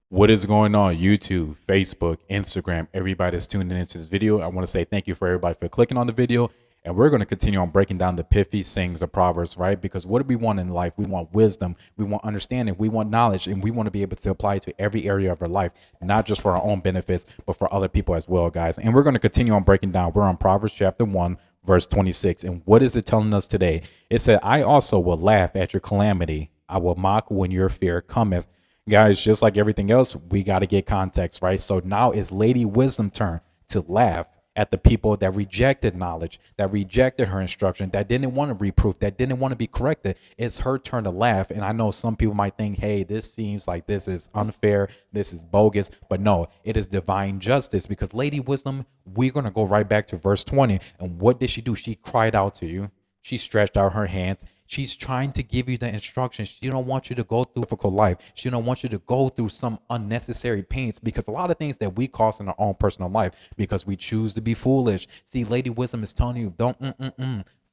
What is going on YouTube, Facebook, Instagram, everybody that's tuning into this video? I want to say thank you for everybody for clicking on the video. And we're going to continue on breaking down the pithy sayings of Proverbs, right? Because what do we want in life? We want wisdom, we want understanding, we want knowledge, and we want to be able to apply it to every area of our life, not just for our own benefits, but for other people as well, guys. And we're going to continue on breaking down. We're on Proverbs chapter 1, verse 26. And what is it telling us today? It said, I also will laugh at your calamity. I will mock when your fear cometh. Guys, just like everything else, we got to get context, right? So now it's Lady Wisdom turn to laugh at the people that rejected knowledge, that rejected her instruction, that didn't want to reproof, that didn't want to be corrected. It's her turn to laugh. And I know some people might think, hey, this seems like this is unfair, this is bogus, but no, it is divine justice, because Lady Wisdom, we're going to go right back to verse 20. And what did she do? She cried out to you. She stretched out her hands. She's trying to give you the instructions. She don't want you to go through a difficult life. She don't want you to go through some unnecessary pains, because a lot of things that we cause in our own personal life because we choose to be foolish. See, Lady Wisdom is telling you, don't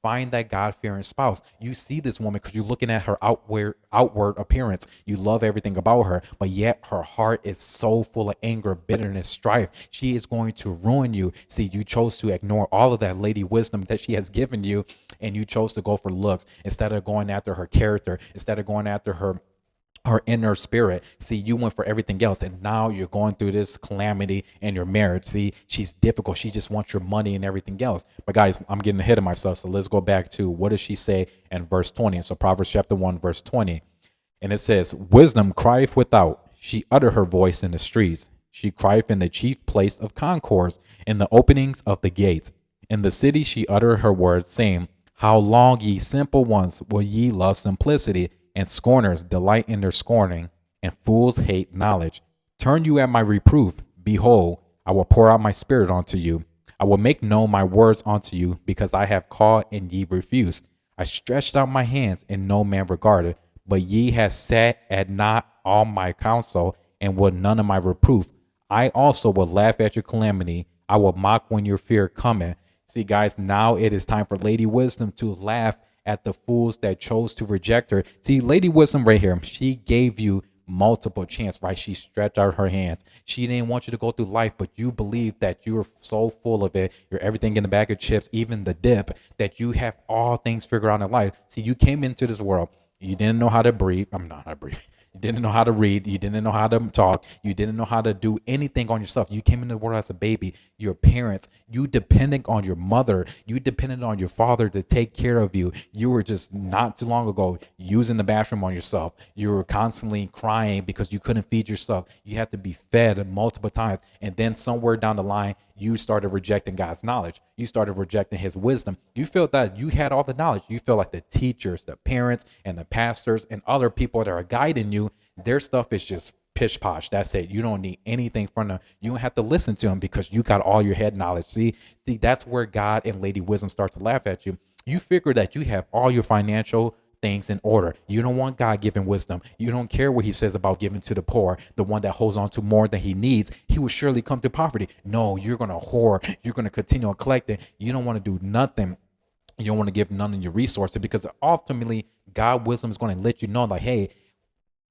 find that God-fearing spouse. You see this woman because you're looking at her outward appearance. You love everything about her, but yet her heart is so full of anger, bitterness, strife. She is going to ruin you. See, you chose to ignore all of that Lady Wisdom that she has given you, and you chose to go for looks instead of going after her character, instead of going after her inner spirit. See, you went for everything else, and now you're going through this calamity in your marriage. See, she's difficult. She just wants your money and everything else. But guys, I'm getting ahead of myself, so let's go back to what does she say in verse 20. So Proverbs chapter 1, verse 20, and it says, wisdom crieth without, she utter her voice in the streets. She crieth in the chief place of concourse, in the openings of the gates. In the city she utter her words, saying, how long, ye simple ones, will ye love simplicity? And scorners delight in their scorning, and fools hate knowledge. Turn you at my reproof. Behold, I will pour out my spirit unto you. I will make known my words unto you, because I have called and ye refused. I stretched out my hands, and no man regarded. But ye have sat at not all my counsel, and would none of my reproof. I also will laugh at your calamity. I will mock when your fear cometh. See, guys, now it is time for Lady Wisdom to laugh at the fools that chose to reject her. See, Lady Wisdom right here, she gave you multiple chance, right? She stretched out her hands. She didn't want you to go through life, but you believe that you're so full of it. You're everything in the bag of chips, even the dip, that you have all things figured out in life. See, you came into this world. You didn't know how to breathe. I'm not how to breathe. You didn't know how to read. You didn't know how to talk. You didn't know how to do anything on yourself. You came into the world as a baby. Your parents, you depended on your mother. You depended on your father to take care of you. You were just not too long ago using the bathroom on yourself. You were constantly crying because you couldn't feed yourself. You had to be fed multiple times. And then somewhere down the line, you started rejecting God's knowledge. You started rejecting his wisdom. You felt that you had all the knowledge. You feel like the teachers, the parents, and the pastors and other people that are guiding you, their stuff is just pish posh. That's it. You don't need anything from them. You don't have to listen to them because you got all your head knowledge. See, that's where God and Lady Wisdom start to laugh at you. You figure that you have all your financial things in order. You don't want God given wisdom. You don't care what he says about giving to the poor, the one that holds on to more than he needs. He will surely come to poverty. No, you're going to hoard. You're going to continue on collecting. You don't want to do nothing. You don't want to give none of your resources, because ultimately God wisdom is going to let you know, like, hey,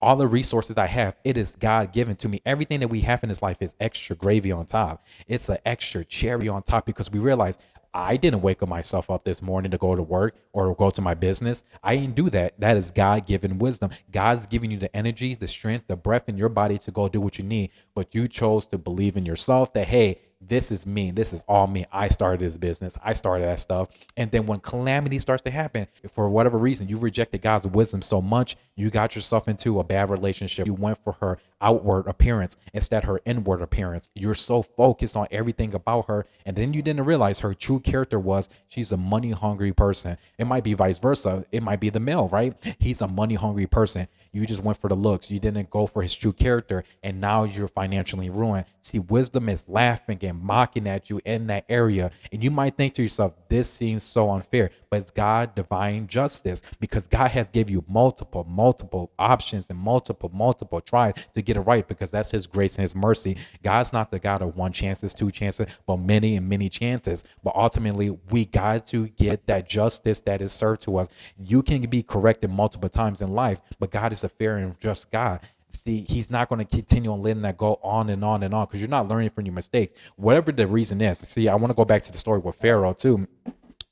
all the resources I have, it is God given to me. Everything that we have in this life is extra gravy on top. It's an extra cherry on top, because we realize I didn't wake up myself up this morning to go to work or go to my business. I didn't do that. That is God-given wisdom. God's giving you the energy, the strength, the breath in your body to go do what you need. But you chose to believe in yourself that, hey, this is me. This is all me. I started this business. I started that stuff. And then when calamity starts to happen, for whatever reason, you rejected God's wisdom so much, you got yourself into a bad relationship. You went for her outward appearance instead of her inward appearance. You're so focused on everything about her. And then you didn't realize her true character was she's a money hungry person. It might be vice versa. It might be the male, right? He's a money hungry person. You just went for the looks. You didn't go for his true character. And now you're financially ruined. See, wisdom is laughing and mocking at you in that area. And you might think to yourself, this seems so unfair, but it's God divine justice, because God has give you multiple options and multiple tries to get it right, because that's his grace and his mercy. God's not the God of one chances, two chances, but many and many chances. But ultimately, we got to get that justice that is served to us. You can be corrected multiple times in life, but God is a fair and just God. See, he's not going to continue on letting that go on and on and on because you're not learning from your mistakes, whatever the reason is. See, I want to go back to the story with Pharaoh too.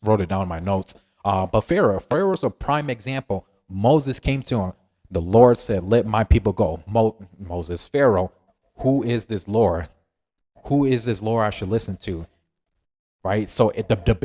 Wrote it down in my notes. But Pharaoh's a prime example. Moses came to him. The Lord said, "Let my people go." Moses, Pharaoh, who is this Lord? Who is this Lord I should listen to? Right? So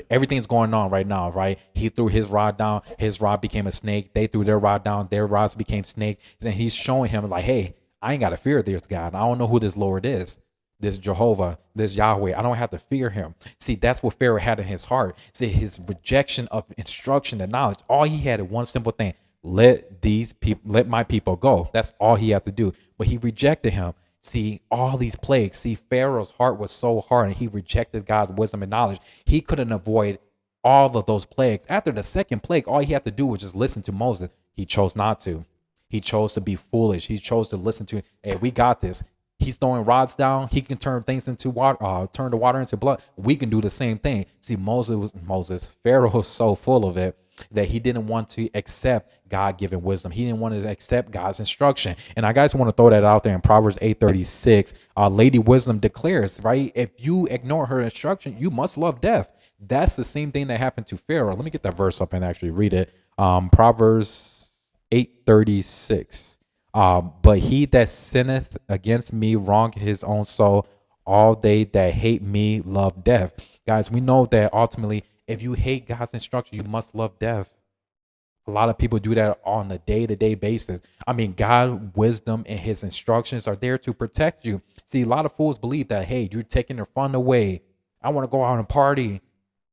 everything's going on right now, right? He threw his rod down, his rod became a snake. They threw their rod down, their rods became snake. And he's showing him like, hey, I ain't got to fear this God. I don't know who this Lord is, this Jehovah, this Yahweh. I don't have to fear him. See, that's what Pharaoh had in his heart. See, his rejection of instruction and knowledge. All he had is one simple thing: let my people go. That's all he had to do. But he rejected him. See, all these plagues. See, Pharaoh's heart was so hard and he rejected God's wisdom and knowledge. He couldn't avoid all of those plagues. After the second plague, all he had to do was just listen to Moses. He chose not to. He chose to be foolish. He chose to listen to, hey, we got this. He's throwing rods down. He can turn things into water, turn the water into blood. We can do the same thing. See, Pharaoh was so full of it that he didn't want to accept God-given wisdom. He didn't want to accept God's instruction. And I guys want to throw that out there in Proverbs 8:36. Lady Wisdom declares, right? If you ignore her instruction, you must love death. That's the same thing that happened to Pharaoh. Let me get that verse up and actually read it. Proverbs 8:36. But he that sinneth against me wrong his own soul. All they that hate me love death. Guys, we know that ultimately, if you hate God's instruction, you must love death. A lot of people do that on a day-to-day basis. I mean, God's wisdom and his instructions are there to protect you. See, a lot of fools believe that, hey, you're taking their fun away. I want to go out and party.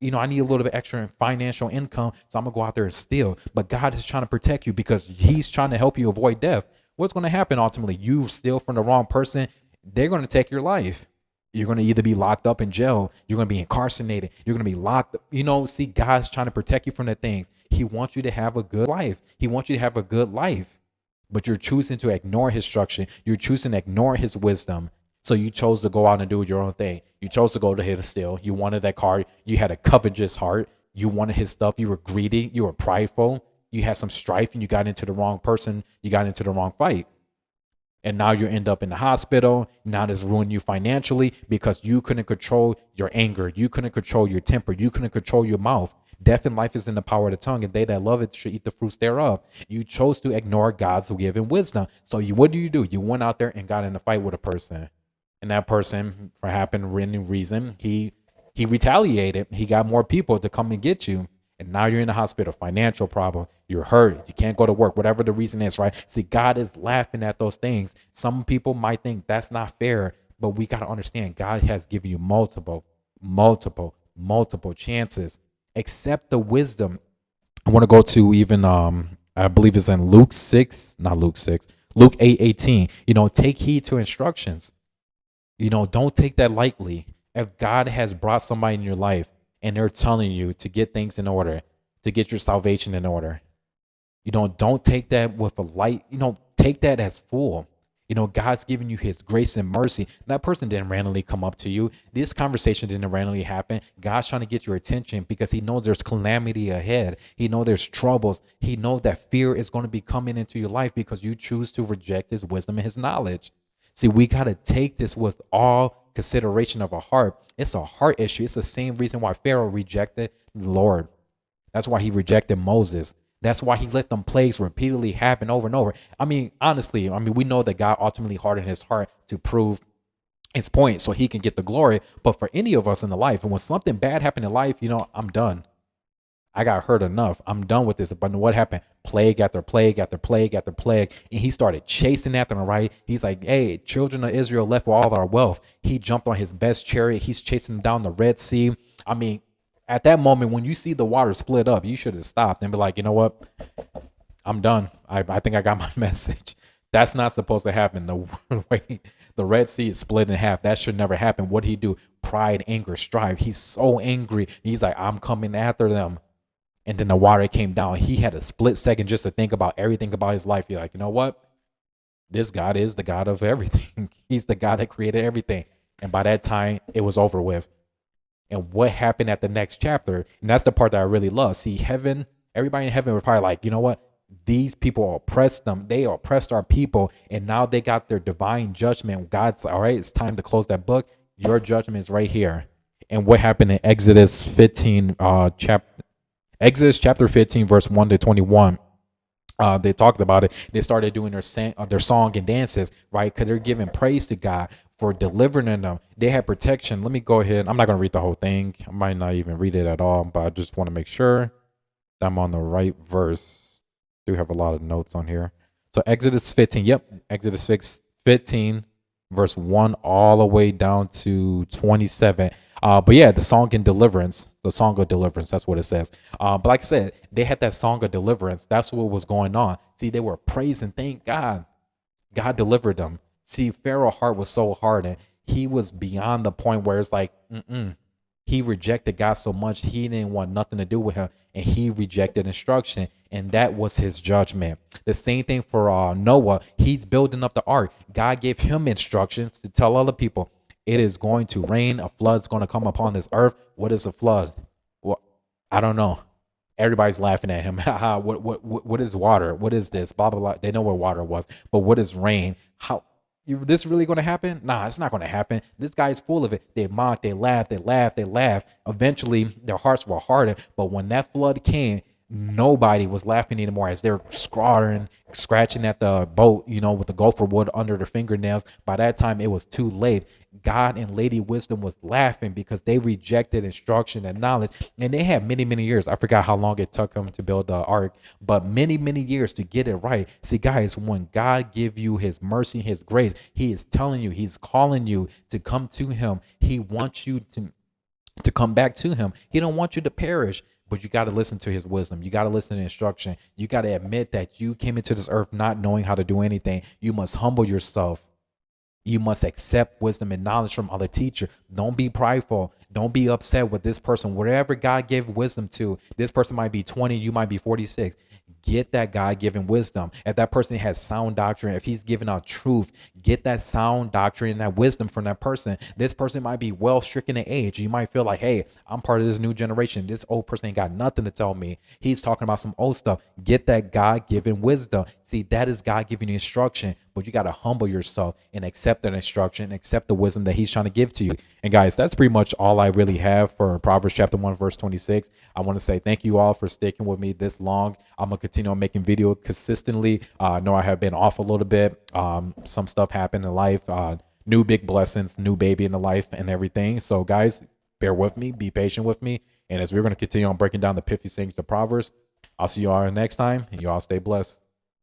I need a little bit extra financial income, so I'm going to go out there and steal. But God is trying to protect you because he's trying to help you avoid death. What's going to happen ultimately? You steal from the wrong person, they're going to take your life. You're going to either be locked up in jail. You're going to be incarcerated. You're going to be locked up. See, God's trying to protect you from the things. He wants you to have a good life. He wants you to have a good life. But you're choosing to ignore his instruction. You're choosing to ignore his wisdom. So you chose to go out and do your own thing. You chose to go to hit a steal. You wanted that car. You had a covetous heart. You wanted his stuff. You were greedy. You were prideful. You had some strife and you got into the wrong person. You got into the wrong fight. And now you end up in the hospital. Now this ruined you financially because you couldn't control your anger. You couldn't control your temper. You couldn't control your mouth. Death and life is in the power of the tongue, and they that love it should eat the fruits thereof. You chose to ignore God's given wisdom. So what do? You went out there and got in a fight with a person. And that person, for any reason, he retaliated. He got more people to come and get you. And now you're in the hospital, financial problem, you're hurt, you can't go to work, whatever the reason is, right? See, God is laughing at those things. Some people might think that's not fair, but we got to understand God has given you multiple chances. Accept the wisdom. I want to go to even, I believe it's in Luke 8:18. Take heed to instructions. Don't take that lightly. If God has brought somebody in your life, and they're telling you to get things in order, to get your salvation in order, don't take that with a light, take that as full. God's giving you his grace and mercy. That person didn't randomly come up to you. This conversation didn't randomly happen. God's trying to get your attention because he knows there's calamity ahead. He knows there's troubles. He knows that fear is going to be coming into your life because you choose to reject his wisdom and his knowledge. See, we got to take this with all consideration of a heart. It's a heart issue. It's the same reason why Pharaoh rejected the Lord. That's why he rejected Moses. That's why he let them plagues repeatedly happen over and over. Honestly, we know that God ultimately hardened his heart to prove its point so he can get the glory. But for any of us in the life, and when something bad happened in life, I'm done. I got hurt enough. I'm done with this. But what happened? Plague after plague after plague after plague. And he started chasing after them, right? He's like, hey, children of Israel left with all our wealth. He jumped on his best chariot. He's chasing them down the Red Sea. At that moment, when you see the water split up, you should have stopped and be like, you know what? I'm done. I think I got my message. That's not supposed to happen. The way the Red Sea is split in half, that should never happen. What did he do? Pride, anger, strife. He's so angry. He's like, I'm coming after them. And then the water came down. He had a split second just to think about everything about his life. You're like, you know what? This God is the God of everything. He's the God that created everything. And by that time, it was over with. And what happened at the next chapter? And that's the part that I really love. See, heaven, everybody in heaven was probably like, you know what? These people oppressed them. They oppressed our people, and now they got their divine judgment. God's all right. It's time to close that book. Your judgment is right here. And what happened in Exodus 15, Exodus chapter 15, verse 1 to 21. They talked about it. They started doing their song and dances, right? Because they're giving praise to God for delivering them. They had protection. Let me go ahead. I'm not going to read the whole thing. I might not even read it at all, but I just want to make sure that I'm on the right verse. Do have a lot of notes on here. So Exodus 15. Yep, Exodus 15, verse 1 all the way down to 27. But yeah, the song and deliverance, the song of deliverance, that's what it says. But like I said, they had that song of deliverance. That's what was going on. See, they were praising, thank God. God delivered them. See, Pharaoh's heart was so hardened. He was beyond the point where it's like, he rejected God so much, he didn't want nothing to do with him, and he rejected instruction, and that was his judgment. The same thing for Noah. He's building up the ark. God gave him instructions to tell other people, it is going to rain, a flood's going to come upon this earth. What is a flood? Well, I don't know. Everybody's laughing at him. What is water? What is this? Blah blah blah. They know what water was, but what is rain? How this really going to happen? Nah, it's not going to happen. This guy is full of it. They mock, they laugh, they laugh, they laugh. Eventually, their hearts were hardened. But when that flood came, nobody was laughing anymore as they're scratching at the boat, with the gopher wood under their fingernails. By that time, it was too late. God and Lady Wisdom was laughing because they rejected instruction and knowledge. And they had many, many years. I forgot how long it took them to build the ark, but many, many years to get it right. See, guys, when God give you his mercy, his grace, he is telling you, he's calling you to come to him. He wants you to come back to him. He don't want you to perish. But you got to listen to his wisdom. You got to listen to instruction. You got to admit that you came into this earth not knowing how to do anything. You must humble yourself. You must accept wisdom and knowledge from other teachers. Don't be prideful. Don't be upset with this person. Whatever God gave wisdom to, this person might be 20, you might be 46. Get that God-given wisdom. If that person has sound doctrine, if he's giving out truth, get that sound doctrine and that wisdom from that person. This person might be well stricken in age. You might feel like, hey, I'm part of this new generation. This old person ain't got nothing to tell me. He's talking about some old stuff. Get that God-given wisdom. See, that is God giving you instruction, but you got to humble yourself and accept that instruction and accept the wisdom that he's trying to give to you. And guys, that's pretty much all I really have for Proverbs chapter 1, verse 26. I want to say thank you all for sticking with me this long. I'm going to continue on making video consistently. I know I have been off a little bit. Some stuff happened in life, new big blessings, new baby in the life and everything. So guys, bear with me, be patient with me. And as we're going to continue on breaking down the pithy sayings, the Proverbs, I'll see you all next time, and you all stay blessed.